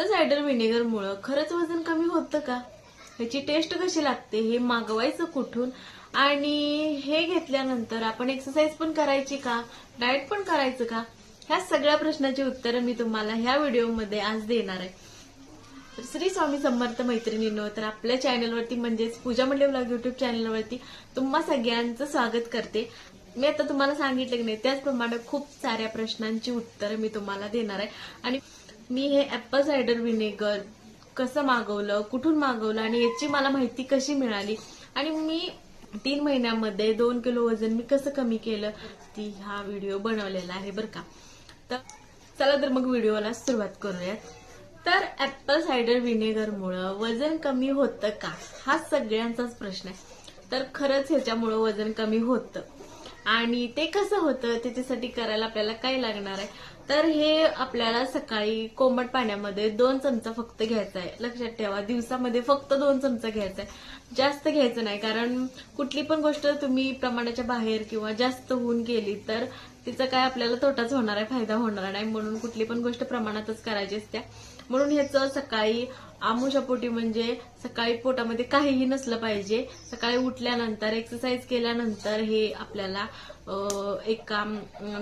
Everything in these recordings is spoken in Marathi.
ऍपल सायडर व्हिनेगरमुळे खरंच वजन कमी होतं का? ह्याची टेस्ट कशी लागते, हे मागवायचं कुठून, आणि हे घेतल्यानंतर आपण एक्सरसाइज पण करायची का, डाएट पण करायचं का, ह्या सगळ्या प्रश्नाची उत्तरं मी तुम्हाला ह्या व्हिडिओमध्ये आज देणार आहे. श्री स्वामी समर्थ मैत्रिणींनो, तर आपल्या चॅनलवरती म्हणजेच पूजा मंडे ब्लॉग युट्यूब चॅनलवरती तुम्हा सगळ्यांचं स्वागत करते. मी आता तुम्हाला सांगितलं की नाही त्याचप्रमाणे खूप साऱ्या प्रश्नांची उत्तरं मी तुम्हाला देणार आहे. आणि मी हे ऍपल सायडर व्हिनेगर कसं मागवलं, कुठून मागवलं आणि याची मला माहिती कशी मिळाली, आणि मी 3 महिन्यामध्ये 2 किलो वजन मी कसं कमी केलं, ती हा व्हिडिओ बनवलेला आहे बरं का. तर चला तर मग व्हिडिओला सुरुवात करूयात. तर ऍपल सायडर व्हिनेगरमुळे वजन कमी होतं का, हा सगळ्यांचाच प्रश्न आहे. तर खरंच ह्याच्यामुळे वजन कमी होतं, आणि ते कसं होतं त्याच्यासाठी करायला आपल्याला काय लागणार आहे. तर हे आपल्याला सकाळी कोमट पाण्यामध्ये 2 चमचा फक्त घ्यायचा आहे. लक्षात ठेवा, दिवसामध्ये फक्त 2 चमचा घ्यायचा आहे, जास्त घ्यायचं नाही. कारण कुठली पण गोष्ट तुम्ही प्रमाणाच्या बाहेर किंवा जास्त होऊन गेली तर तिचा काय आपल्याला तोटाच होणार आहे, फायदा होणार नाही. म्हणून कुठली पण गोष्ट प्रमाणातच करायची असते. म्हणून ह्याचं सकाळी आमुषापोटी, म्हणजे सकाळी पोटामध्ये काहीही नसलं पाहिजे. सकाळी उठल्यानंतर एक्सरसाइज केल्यानंतर हे आपल्याला एका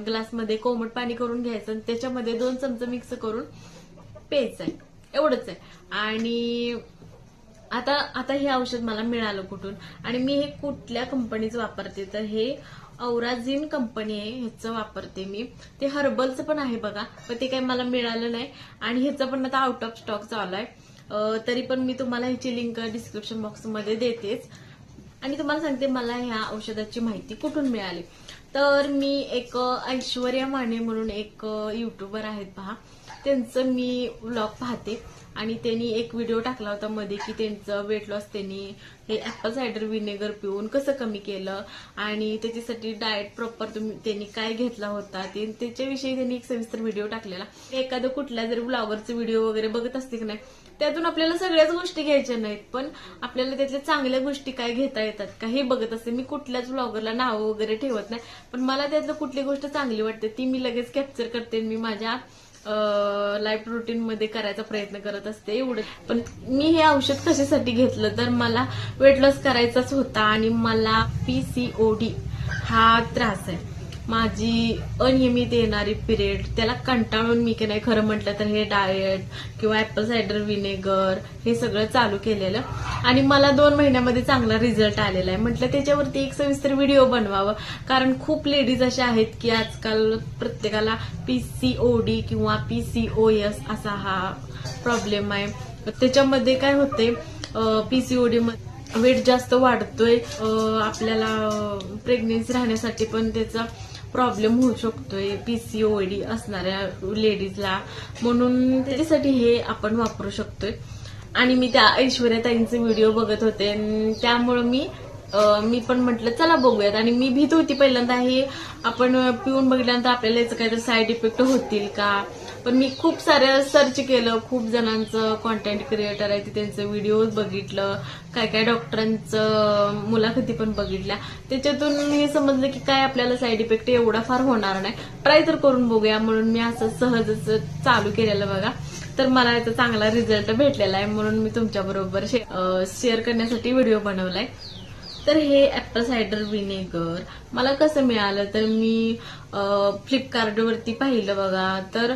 ग्लासमध्ये कोमट पाणी करून घ्यायचं आणि त्याच्यामध्ये 2 चमचे मिक्स करून प्यायचं आहे, एवढंच आहे. आणि आता हे औषध मला मिळालं कुठून आणि मी हे कुठल्या कंपनीचं वापरते, तर हे औराझिन कंपनी आहे, ह्याचं वापरते मी. ते हर्बलचं पण आहे बघा, पण ते काही मला मिळालं नाही. आणि ह्याचं पण आता आउट ऑफ स्टॉक चालू आहे. तरी पण मी तुम्हाला ह्याची लिंक डिस्क्रिप्शन बॉक्समध्ये देतेच. आणि तुम्हाला सांगते मला ह्या औषधाची माहिती कुठून मिळाली. तर मी एक ऐश्वर्या माने म्हणून एक युट्यूबर आहेत पहा, त्यांचं मी व्लॉग पाहते. आणि त्यांनी एक व्हिडिओ टाकला होता मध्ये की त्यांचं वेट लॉस त्यांनी हे ऍपल सायडर व्हिनेगर पिऊन कसं कमी केलं, आणि त्याच्यासाठी डाएट प्रॉपर त्यांनी काय घेतला होता त्याच्याविषयी त्यांनी एक सविस्तर व्हिडिओ टाकलेला. एखादं कुठल्या जरी ब्लॉगरचे व्हिडिओ वगैरे बघत असते की नाही, त्यातून आपल्याला सगळ्याच गोष्टी घ्यायच्या नाहीत, पण आपल्याला त्यातल्या चांगल्या गोष्टी काय घेता येतात का हे बघत असते. मी कुठल्याच ब्लॉगरला नावं वगैरे ठेवत नाही, पण मला त्यातलं कुठली गोष्ट चांगली वाटते ती मी लगेच कॅप्चर करते, मी माझ्या लाईफ रुटीन मध्ये करायचा प्रयत्न करत असते, एवढं. पण मी हे औषध कशासाठी घेतलं, तर मला वेट लॉस करायचाच होता आणि मला PCOD हा त्रास आहे. माझी अनियमित येणारी पिरियड, त्याला कंटाळून मी की नाही खरं म्हटलं तर हे डाएट किंवा ऍपल सायडर व्हिनेगर हे सगळं चालू केलेलं, आणि मला 2 महिन्यामध्ये चांगला रिझल्ट आलेला आहे. म्हटलं त्याच्यावरती एक सविस्तर व्हिडिओ बनवावं, कारण खूप लेडीज अशा आहेत की आजकाल प्रत्येकाला PCOD किंवा PCOS असा हा प्रॉब्लेम आहे. त्याच्यामध्ये काय होते, PCOD मध्ये वेट जास्त वाढतोय, आपल्याला प्रेग्नेन्सी राहण्यासाठी पण त्याचा प्रॉब्लेम होऊ शकतोय PCOD असणाऱ्या लेडीजला. म्हणून त्याच्यासाठी हे आपण वापरू शकतोय. आणि मी त्या ऐश्वर्या ताईंचे व्हिडिओ बघत होते, त्यामुळे मी पण म्हटलं चला बघूयात. आणि मी भीत होती पहिल्यांदा, हे आपण पिऊन बघितल्यानंतर आपल्याला याचं काहीतरी साईड इफेक्ट होतील का. पण मी खूप साऱ्या सर्च केलं, खूप जणांचं कॉन्टेंट क्रिएटर आहे त्यांचं व्हिडिओ बघितलं, काय काय डॉक्टरांचं मुलाखती पण बघितल्या. त्याच्यातून हे समजलं की काय आपल्याला साईड इफेक्ट एवढा फार होणार नाही, ट्राय तर करून बघूया. म्हणून मी असं सहजच चालू केलेलं बघा. तर मला याचा चांगला रिझल्ट भेटलेला आहे, म्हणून मी तुमच्याबरोबर शेअर करण्यासाठी व्हिडिओ बनवलाय. तर हे ऍपल सायडर व्हिनेगर मला कसं मिळालं, तर मी फ्लिपकार्टवरती पाहिलं बघा. तर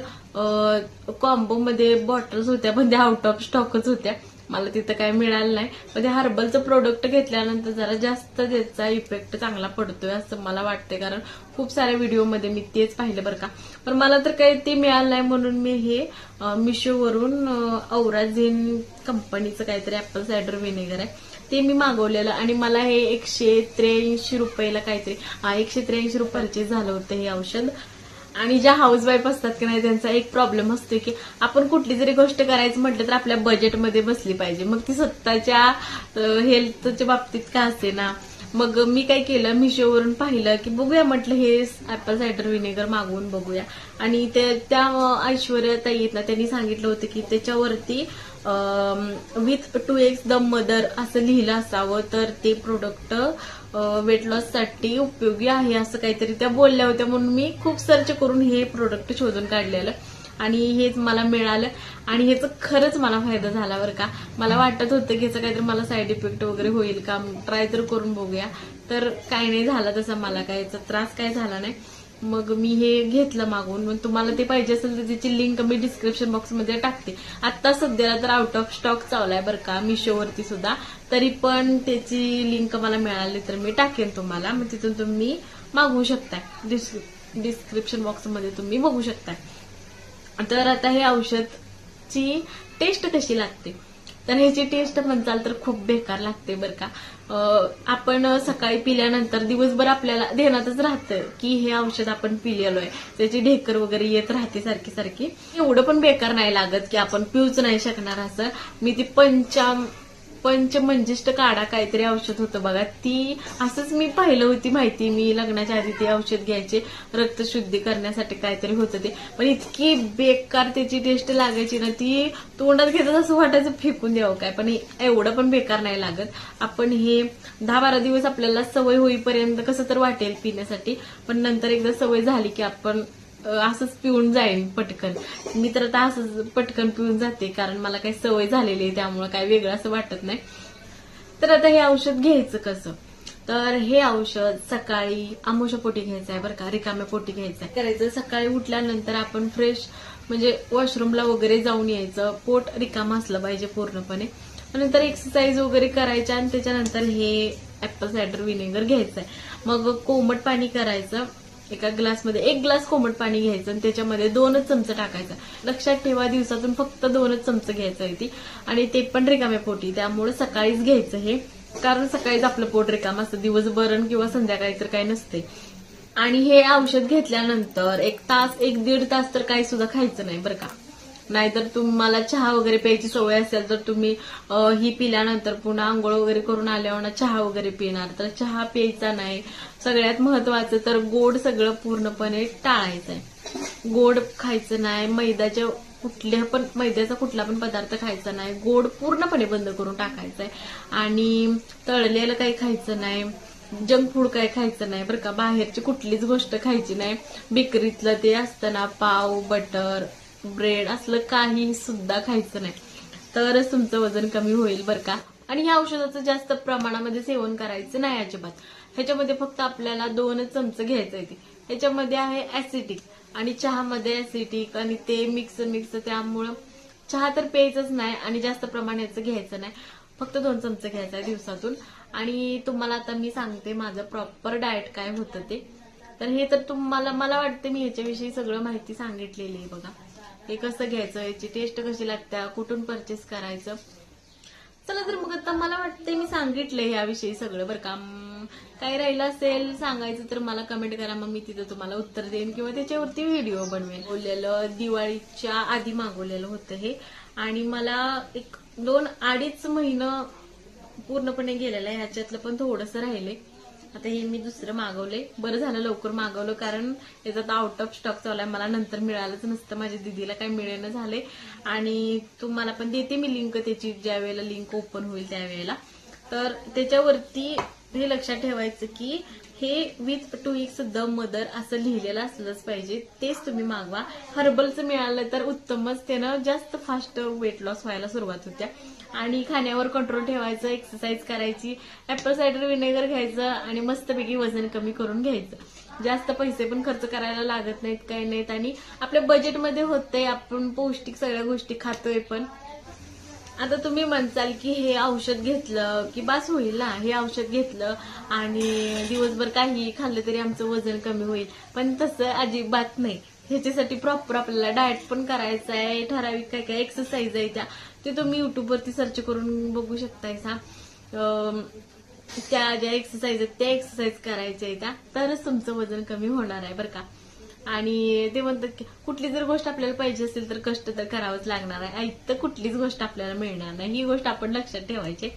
कॉम्बो मध्ये बॉटल्स होत्या, पण त्या आउट ऑफ स्टॉकच होत्या, मला तिथं काय मिळालं नाही. पण ते हर्बलचं प्रोडक्ट घेतल्यानंतर जरा जास्त त्याचा इफेक्ट चांगला पडतोय असं मला वाटतंय, कारण खूप साऱ्या व्हिडिओमध्ये मी तेच पाहिलं बरं का. पण मला तर काही ते मिळालं नाही, म्हणून मी हे मिशोवरून औराझिन कंपनीचं काहीतरी ऍपल सायडर व्हिनेगर आहे ते मी मागवलेलं, आणि मला हे 183 रुपयाला काहीतरी 183 रुपयाचे झालं होतं हे औषध. आणि ज्या हाऊसवाईफ असतात की नाही त्यांचा एक प्रॉब्लेम असतो की आपण कुठली जरी गोष्ट करायचं म्हटलं तर आपल्या बजेटमध्ये बसली पाहिजे, मग ती स्वतःच्या हेल्थच्या बाबतीत का असे ना. मग मी काय केलं, मिशोवरून पाहिलं की बघूया म्हटलं हे ऍपल सायडर व्हिनेगर मागवून बघूया. आणि त्या ऐश्वर्या ताई आहेत ना, त्यांनी सांगितलं होतं की त्याच्यावरती विथ 2x द मदर असं लिहिलं असावं, तर ते प्रोडक्ट वेट लॉस साठी उपयोगी आहे असं काहीतरी त्या बोलल्या होत्या. म्हणून मी खूप सर्च करून हे प्रोडक्ट शोधून काढलेलं. आणि हेच मला मिळालं आणि ह्याचा खरंच मला फायदा झाला बरं का. मला वाटत होतं की ह्याचा काहीतरी मला साईड इफेक्ट वगैरे होईल का, ट्राय तर करून बघूया. तर काही नाही झाला तसा, मला काय याचा त्रास काय झाला नाही. मग मी हे घेतलं मागवून. मग तुम्हाला ते पाहिजे असेल तर त्याची लिंक मी डिस्क्रिप्शन बॉक्समध्ये टाकते. आता सध्याला तर आउट ऑफ स्टॉक चाललाय बरं का मिशोवरती सुद्धा, तरी पण त्याची लिंक मला मिळाली तर मी टाकेन तुम्हाला, मग तिथून तुम्ही मागवू शकताय. डिस्क्रिप्शन बॉक्समध्ये तुम्ही बघू शकताय. तर आता हे औषधची टेस्ट कशी लागते, तर ह्याची टेस्ट म्हणताल तर खूप बेकार लागते बरं का. आपण सकाळी पिल्यानंतर दिवसभर आपल्याला ध्यानातच राहतं की हे औषध आपण पिलेलो आहे, त्याची ढेकर वगैरे येत राहते सारखी सारखी. एवढं पण बेकार नाही लागत की आपण पिऊच नाही शकणार असं. मी ती पंचमंजिष्ट काढा काहीतरी औषध होतं बघा, ती असंच मी पाहिलं होती माहिती. मी लग्नाच्या आधी ते औषध घ्यायचे रक्तशुद्धी करण्यासाठी काहीतरी होतं ते, पण इतकी बेकार त्याची टेस्ट लागायची ना, ती तोंडात घेतात असं वाटायचं फेकून द्यावं काय. पण एवढं पण बेकार नाही लागत. आपण हे 10-12 दिवस आपल्याला सवय होईपर्यंत कसं तर वाटेल पिण्यासाठी, पण नंतर एकदा सवय झाली की आपण असंच पिऊन जाईन पटकन. मी तर आता असंच पटकन पिऊन जाते, कारण मला काही सवय झालेली आहे, त्यामुळे काही वेगळं असं वाटत नाही. तर आता हे औषध घ्यायचं कसं, तर हे औषध सकाळी आमोशा पोटी घ्यायचं आहे बरं का, रिकाम्या पोटी घ्यायचं आहे. करायचं सकाळी उठल्यानंतर आपण फ्रेश म्हणजे वॉशरूमला वगैरे जाऊन यायचं, पोट रिकामं असलं पाहिजे पूर्णपणे. नंतर एक्सरसाइज वगैरे करायच्या आणि त्याच्यानंतर हे ऍपल सायडर व्हिनेगर घ्यायचं आहे. मग कोमट पाणी करायचं, एका ग्लासमध्ये 1 ग्लास कोमट पाणी घ्यायचं आणि त्याच्यामध्ये 2 चमचे टाकायचं. लक्षात ठेवा दिवसातून फक्त 2 चमचे घ्यायचं आहे ती, आणि ते पण रिकाम्या पोटी. त्यामुळे सकाळीच घ्यायचं हे, कारण सकाळीच आपलं पोट रिकाम असतं, दिवसभर किंवा संध्याकाळी तर काही नसते. आणि हे औषध घेतल्यानंतर 1 तास 1-1.5 तास तर काही सुद्धा खायचं नाही बरं का. नाहीतर तुम्हाला चहा वगैरे प्यायची सवय असेल तर तुम्ही ही पिल्यानंतर पुन्हा आंघोळ वगैरे करून आल्यावर चहा वगैरे पिणार, तर चहा प्यायचा नाही. सगळ्यात महत्वाचं तर गोड सगळं पूर्णपणे टाळायचं आहे. गोड खायचं नाही, मैद्याचा कुठला पण पदार्थ खायचा नाही, गोड पूर्णपणे बंद करून टाकायचं आहे. आणि तळलेलं काही खायचं नाही, जंक फूड काही खायचं नाही बरं का. बाहेरची कुठलीच गोष्ट खायची नाही. बेकरीतलं ते असतं ना पाव, बटर, ब्रेड असलं काही सुद्धा खायचं नाही, तरच तुमचं वजन कमी होईल बरं का. आणि या औषधाचं जास्त प्रमाणामध्ये सेवन करायचं नाही अजिबात. ह्याच्यामध्ये फक्त आपल्याला 2 चमचे घ्यायचं आहे. ह्याच्यामध्ये आहे ऍसिडिक आणि चहामध्ये ऍसिडिक आणि ते मिक्स, त्यामुळं चहा तर प्यायचंच नाही आणि जास्त प्रमाणाचं घ्यायचं नाही. फक्त 2 चमचे घ्यायचं आहे दिवसातून. आणि तुम्हाला आता मी सांगते माझं प्रॉपर डाएट काय होतं ते. तर हे तर मला वाटतं मी ह्याच्याविषयी सगळं माहिती सांगितलेली आहे बघा. हे कसं घ्यायचं, याची टेस्ट कशी लागते, कुठून परचेस करायचं. चला तर मग आता मला वाटतंय मी सांगितलंय याविषयी सगळं बरं का. काही राहिलं असेल सांगायचं तर मला कमेंट करा, मग मी तिथं तुम्हाला उत्तर देईन किंवा त्याच्यावरती व्हिडिओ बनवेन. बोललेलं दिवाळीच्या आधी मागवलेलं होतं हे, आणि मला 2-2.5 महिना पूर्णपणे गेलेला आहे. ह्याच्यातलं पण थोडंसं राहिले. आता हे मी दुसरं मागवलंय. बरं झालं लवकर मागवलं, कारण याचा आउट ऑफ स्टॉक चालू आहे. मला नंतर मिळालंच नसतं, माझ्या दिदीला काही मिळेना झाले. आणि तुम्हाला पण देते मी लिंक त्याची, ज्या वेळेला लिंक ओपन होईल त्यावेळेला. तर त्याच्यावरती हे लक्षात ठेवायचं की हे विथ 2 weeks द मदर असं लिहिलेलं असलंच पाहिजे, तेच तुम्ही मागवा. हर्बलचं मिळालं तर उत्तमच, त्यानं जास्त फास्ट वेट लॉस व्हायला सुरुवात होत्या. आणि खाण्यावर कंट्रोल ठेवायचं, एक्सरसाइज करायची, ऍपल सायडर व्हिनेगर घ्यायचं आणि मस्तपैकी वजन कमी करून घ्यायचं. जास्त पैसे पण खर्च करायला लागत नाहीत, काही नाहीत, आणि आपल्या बजेटमध्ये होतंय. आपण पौष्टिक सगळ्या गोष्टी खातोय. पण आता तुम्ही म्हणताल की हे औषध घेतलं की बास होईल ना, हे औषध घेतलं आणि दिवसभर काही खाल्लं तरी आमचं वजन कमी होईल, पण तसं अजिबात नाही. ह्याच्यासाठी प्रॉपर आपल्याला डाएट पण करायचं आहे, ठराविक काय काय एक्सरसाइज आहे ते तुम्ही युट्यूबवरती सर्च करून बघू शकताय. त्या ज्या एक्सरसाइज आहेत त्या एक्सरसाइज करायच्या आहेत, तरच तुमचं वजन कमी होणार आहे बरं का. आणि ते म्हणतात की कुठली जर गोष्ट आपल्याला पाहिजे असेल तर कष्ट तर करावंच लागणार आहे. तर कुठलीच गोष्ट आपल्याला मिळणार नाही, ही गोष्ट आपण लक्षात ठेवायची.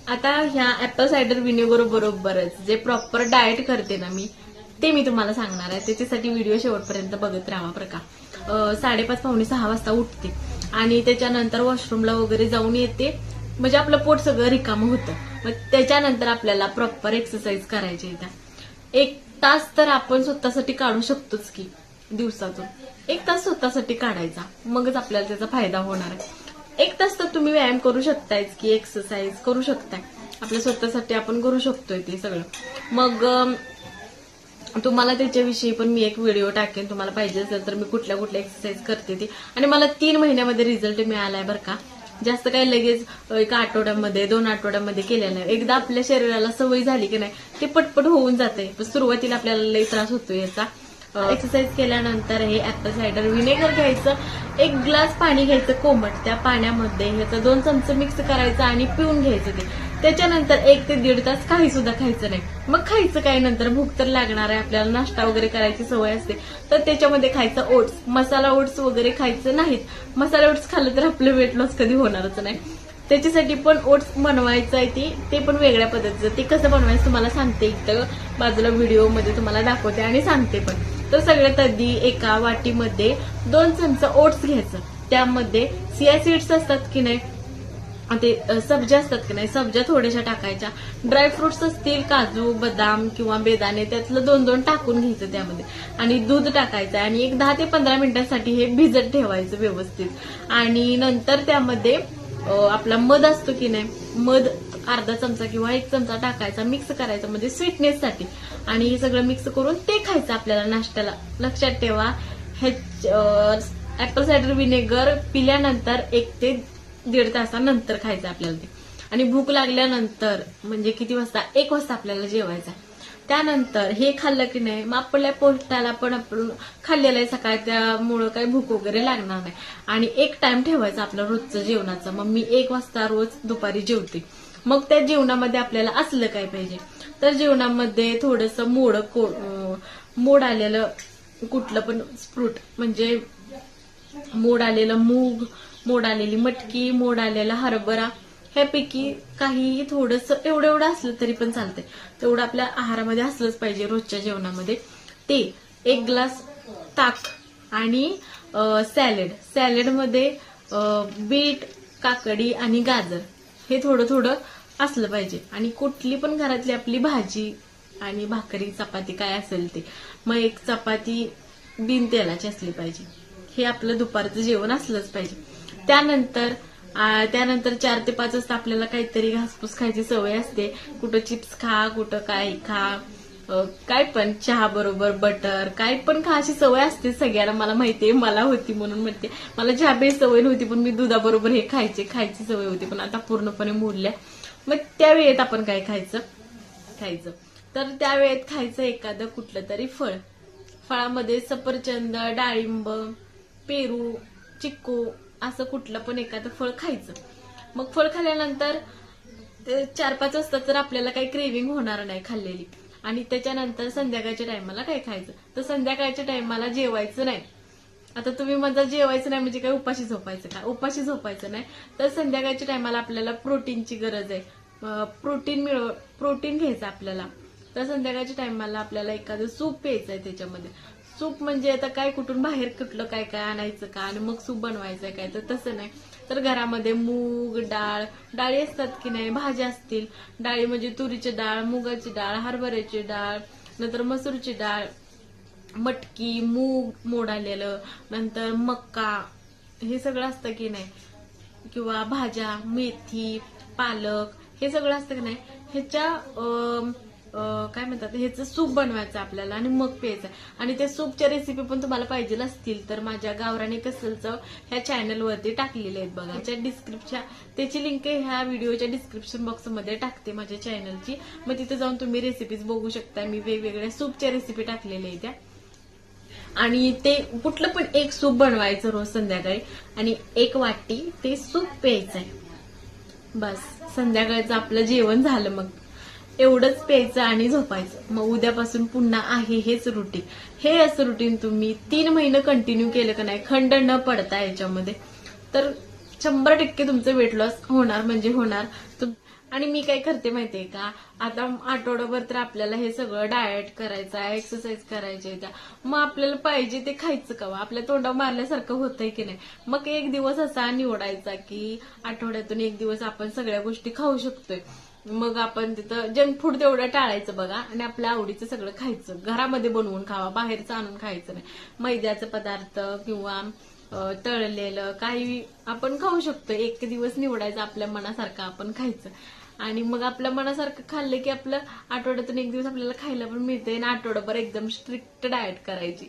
आता ह्या ऍपल सायडर व्हिनेगर बरोबरच जे प्रॉपर डाएट करते ना मी, ते मी तुम्हाला सांगणार आहे. त्याच्यासाठी व्हिडिओ शेवटपर्यंत बघत राहा बरं का. 5:30-5:45 वाजता उठते आणि त्याच्यानंतर वॉशरूमला वगैरे जाऊन येते, म्हणजे आपलं पोट सगळं रिकामं होतं. मग त्याच्यानंतर आपल्याला प्रॉपर एक्सरसाइज करायची आहे. 1 तास तर आपण स्वतःसाठी काढू शकतोच की. दिवसातून 1 तास स्वतःसाठी काढायचा, मगच आपल्याला त्याचा फायदा होणार आहे. 1 तास तर तुम्ही व्यायाम करू शकतायच की, एक्सरसाइज करू शकताय, आपल्या स्वतःसाठी आपण करू शकतोय ते सगळं. मग तुम्हाला त्याच्याविषयी पण मी एक व्हिडिओ टाकेन, तुम्हाला पाहिजे असेल तर. मी कुठल्या कुठल्या एक्सरसाइज करते ती, आणि मला 3 महिन्यामध्ये रिझल्ट मिळालाय बरं का. जास्त काही लगेच 1 आठवड्यामध्ये 2 आठवड्यामध्ये केलेलं नाही. एकदा आपल्या शरीराला सवय झाली की नाही ते पटपट होऊन जाते. पण सुरुवातीला आपल्याला लई त्रास होतो याचा. एक्सरसाइज केल्यानंतर हे ऍपल सायडर व्हिनेगर घ्यायचं, 1 ग्लास पाणी घ्यायचं कोमट, त्या पाण्यामध्ये ह्याचं 2 चमचे मिक्स करायचं आणि पिऊन घ्यायचं ते. त्याच्यानंतर 1 ते 1.5 तास काही सुद्धा खायचं नाही. मग खायचं काय, नंतर भूक तर लागणार आहे आपल्याला, नाश्ता वगैरे करायची सवय असते, तर त्याच्यामध्ये खायचं ओट्स. मसाला ओट्स वगैरे खायचं नाहीत. मसाला ओट्स खाल्लं तर आपलं वेट लॉस कधी होणारच नाही. त्याच्यासाठी पण ओट्स बनवायचं आहे, ते पण वेगळ्या पद्धतीचं. ते कसं बनवायचं तुम्हाला सांगते, इथं बाजूला व्हिडिओमध्ये तुम्हाला दाखवते आणि सांगते पण. तर सगळ्यात आधी एका वाटीमध्ये 2 चमचे ओट्स घ्यायचं, त्यामध्ये चिया सीड्स असतात की नाही, ते सब्जा असतात की नाही, सब्जा थोड्याशा टाकायच्या. ड्रायफ्रुट्स असतील काजू बदाम किंवा बेदाणे, त्यातलं 2-2 टाकून घ्यायचं त्यामध्ये, आणि दूध टाकायचं आणि एक 10 ते 15 मिनिटांसाठी हे भिजत ठेवायचं व्यवस्थित. आणि नंतर त्यामध्ये आपला मध असतो की नाही, मध अर्धा चमचा किंवा 1 चमचा टाकायचा, मिक्स करायचं म्हणजे स्वीटनेससाठी. आणि हे सगळं मिक्स करून ते खायचं आपल्याला नाश्त्याला. लक्षात ठेवा, हे ऍपल सायडर व्हिनेगर पिल्यानंतर 1 ते 1.5 तासानंतर खायचं आपल्याला ते. आणि भूक लागल्यानंतर, म्हणजे किती वाजता, 1 वाजता आपल्याला जेवायचं. त्यानंतर हे खाल्लं की नाही, मग आपल्या पोटाला पण आपण खाल्लेलं आहे सकाळी, त्यामुळं काही भूक वगैरे लागणार नाही. आणि 1 टाइम ठेवायचा आपलं रोजचं जेवणाचं. मग मी 1 वाजता रोज दुपारी जेवते. मग त्या जेवणामध्ये आपल्याला असलं काय पाहिजे, तर जेवणामध्ये थोडंसं मोड आलेलं कुठलं पण फ्रूट, म्हणजे मोड आलेलं मूग, मोड आलेली मटकी, मोड आलेला हरभरा, ह्यापैकी काही थोडंसं एवढं असलं तरी पण चालतंय. तेवढं आपल्या आहारामध्ये असलंच पाहिजे रोजच्या जेवणामध्ये. ते 1 ग्लास ताक आणि सॅलेडमध्ये बीट, काकडी आणि गाजर हे थोडं असलं पाहिजे. आणि कुठली पण घरातली आपली भाजी आणि भाकरी चपाती काय असेल ते, मग 1 चपाती बिन तेलाची असली पाहिजे. हे आपलं दुपारचं जेवण असलंच पाहिजे. त्यानंतर 4 ते 5 वाजता आपल्याला काहीतरी घासपूस खायची सवय असते. कुठं चिप्स खा, कुठं काय खा, काय पण, चहा बरोबर बटर काय पण खा, अशी सवय असते सगळ्याला. मला माहितीये, मला होती म्हणून म्हणते. मला चहा बेस सवय नव्हती, पण मी दुधाबरोबर हे खायची सवय होती, पण आता पूर्णपणे मोडल्या. मग त्यावेळेत आपण काय खायचं, तर त्यावेळेत खायचं एखादं कुठलं तरी फळ. फळामध्ये सफरचंद, डाळिंब, पेरू, चिक्कू असं कुठलं पण एखादं फळ खायचं. मग फळ खाल्ल्यानंतर 4-5 वाजता तर आपल्याला काही क्रेविंग होणार नाही खाल्लेली. आणि त्याच्यानंतर संध्याकाळच्या टायमाला काय खायचं, तर संध्याकाळच्या टायमाला जेवायचं नाही. आता तुम्ही म्हणता जेवायचं नाही म्हणजे काय उपाशी झोपायचं का? उपाशी झोपायचं नाही, तर संध्याकाळच्या टायमाला आपल्याला प्रोटीनची गरज आहे. प्रोटीन घ्यायचं आपल्याला. तर संध्याकाळच्या टायमाला आपल्याला एखादं सूप प्यायचं आहे. त्याच्यामध्ये सूप म्हणजे आता काय कुठून बाहेर कुठलं काय आणायचं का आणि मग सूप बनवायचंय काय, तर तसं नाही. तर घरामध्ये मूग डाळी असतात की नाही, भाज्या असतील, डाळी म्हणजे तुरीची डाळ, मुगाची डाळ, हरभऱ्याची डाळ, नंतर मसूरची डाळ, मटकी, मूग मोड आलेलं, नंतर मक्का, हे सगळं असतं की नाही, किंवा भाज्या, मेथी, पालक, हे सगळं असतं की नाही, ह्याच्या काय म्हणतात, ह्याचं सूप बनवायचं आपल्याला आणि मग प्यायचं. आणि त्या सूपच्या रेसिपी पण तुम्हाला पाहिजे असतील तर माझ्या गावरानी कसलचं ह्या चॅनलवरती टाकलेले आहेत बघा. त्याची लिंक ह्या व्हिडिओच्या डिस्क्रिप्शन बॉक्समध्ये टाकते माझ्या चॅनलची. मग तिथे जाऊन तुम्ही रेसिपीज बघू शकता. मी वेगवेगळ्या सूपच्या रेसिपी टाकलेल्या आहेत त्या. आणि ते कुठलं पण 1 सूप बनवायचं रोज संध्याकाळी आणि 1 वाटी ते सूप प्यायचंय. बस संध्याकाळचं आपलं जेवण झालं. मग एवढंच प्यायचं आणि झोपायचं. मग उद्यापासून पुन्हा आहे हेच रुटीन. हे असं रुटीन तुम्ही 3 महिने कंटिन्यू केलं का नाही, खंड न पडता याच्यामध्ये, तर 100% तुमचं वेट लॉस होणार म्हणजे होणार. आणि मी काय करते माहितीये का, आता आठवडाभर तर आपल्याला हे सगळं डाएट करायचं आहे, एक्सरसाइज करायचे, मग आपल्याला पाहिजे ते खायचं का, आपल्या तोंडावर मारल्यासारखं होतंय की नाही. मग 1 दिवस असा निवडायचा की आठवड्यातून 1 दिवस आपण सगळ्या गोष्टी खाऊ शकतोय. मग आपण तिथं जंक फूड तेवढं टाळायचं बघा आणि आपल्या आवडीचं सगळं खायचं. घरामध्ये बनवून खावा, बाहेरचं आणून खायचं नाही. मैद्याचे पदार्थ किंवा तळलेलं काही आपण खाऊ शकतो. एक दिवस निवडायचं आपल्या मनासारखं आपण खायचं आणि मग आपल्या मनासारखं खाल्लं की आपलं आठवड्यातून एक दिवस आपल्याला खायला पण मिळते आणि आठवडाभर एकदम स्ट्रिक्ट डाएट करायची.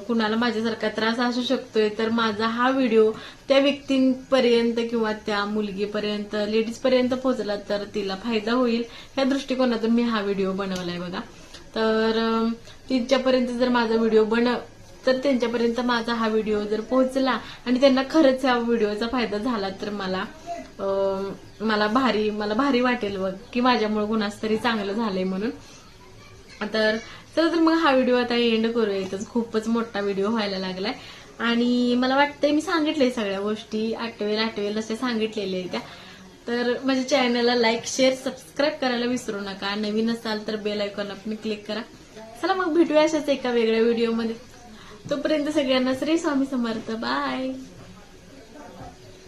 कुणाला माझ्यासारखा त्रास असू शकतोय तर माझा हा व्हिडिओ त्या व्यक्तींपर्यंत किंवा त्या मुलगीपर्यंत, लेडीजपर्यंत पोहोचला तर तिला फायदा होईल ह्या दृष्टिकोनातून मी हा व्हिडिओ बनवलाय बघा. तर तिच्यापर्यंत जर माझा व्हिडिओ तर त्यांच्यापर्यंत माझा हा व्हिडिओ जर पोहोचला आणि त्यांना खरंच ह्या व्हिडिओचा फायदा झाला तर मला भारी वाटेल बघ की माझ्यामुळे कुणाच तरी चांगलं झालंय म्हणून. तर चला तर मग हा व्हिडिओ आता एंड करूया. इथंच खूपच मोठा व्हिडिओ व्हायला लागलाय आणि मला वाटतंय मी सांगितलंय सगळ्या गोष्टी आठवेल असे सांगितलेले आहेत त्या. तर माझ्या चॅनलला लाईक, शेअर, सबस्क्राईब करायला विसरू नका. नवीन असाल तर बेल आयकॉनला पण क्लिक करा. चला मग भेटूया अशाच एका वेगळ्या व्हिडिओमध्ये. तोपर्यंत सगळ्यांना श्री स्वामी समर्थ. बाय.